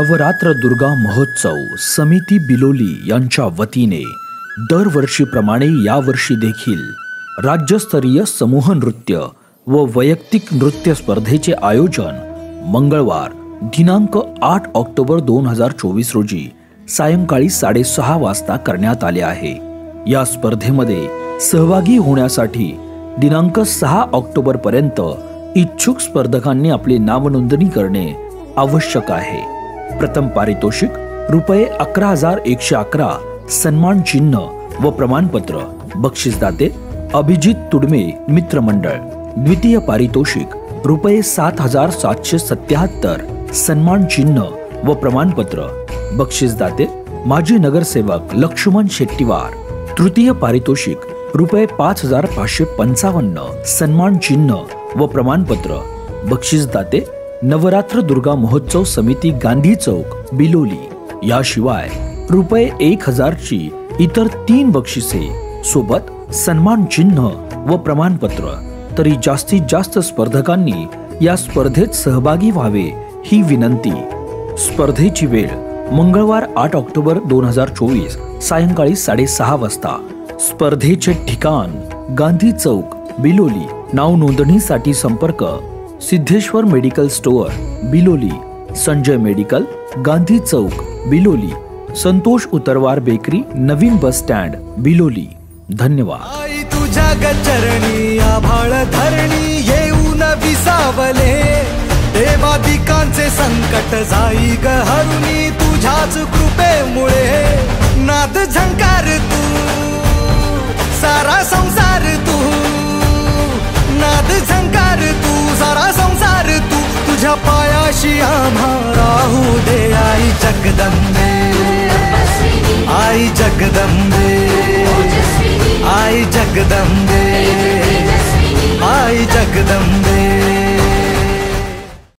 नवरात्र दुर्गा महोत्सव समिती बिलोली यांच्या वतीने दरवर्षीप्रमाणे यावर्षी देखील राज्यस्तरीय समूह नृत्य व वैयक्तिक नृत्य स्पर्धेचे आयोजन मंगळवार दिनांक 8 ऑक्टोबर 2024 रोजी सायंकाळी 6:30 वाजता करण्यात आले आहे। या स्पर्धेमध्ये सहभागी होण्यासाठी दिनांक 6 ऑक्टोबर पर्यंत इच्छुक स्पर्धकांनी आपली नावनोंदणी करणे आवश्यक आहे। प्रथम पारितोषिक ₹11,111 सन्मान चिन्ह व प्रमाणपत्र, बक्षीसदाते अभिजित तुडमे मित्र मंडळ। द्वितीय पारितोषिक ₹7,777 सन्मान चिन्ह व प्रमाणपत्र, बक्षीसदाते माजी नगरसेवक लक्ष्मण शेट्टीवार। तृतीय पारितोषिक ₹5,555 सन्मान चिन्ह व प्रमाणपत्र, बक्षीसदाते नवरात्र दुर्गा महोत्सव समिती गांधी चौक बिलोली। याशिवाय ₹1,000 ची इतर 3 बक्षिसे सोबत सन्मान चिन्ह व प्रमाणपत्र। तरी जास्तीत जास्त स्पर्धकांनी या स्पर्धेत सहभागी व्हावे ही विनंती। स्पर्धेची वेळ मंगळवार 8 ऑक्टोबर 2024 सायंकाळी 6:30 वाजता। स्पर्धेचे ठिकाण गांधी चौक बिलोली। नाव नोंदणीसाठी संपर्क Siddheshwar medical store Biloli, Sanjay medical Gandhi Chowk Biloli, Santosh Utarwar bakery नवीन बस स्टँड बिलोली। धन्यवाद। आई तुझ्या गचरणी आभाळ धरणी येऊन विसावले, देवादिकांचे संकट जाई ग हरुणी तुझ्याच कृपेमुळे। नाद झंकार तू सारा संसार तू, नाद झंकार तू सारा संसार तू, तुझ्या पायाशी आम्हा राहू दे आई जगदंबे, आई जगदंबे, आई जगदंबे, आई जगदंबे।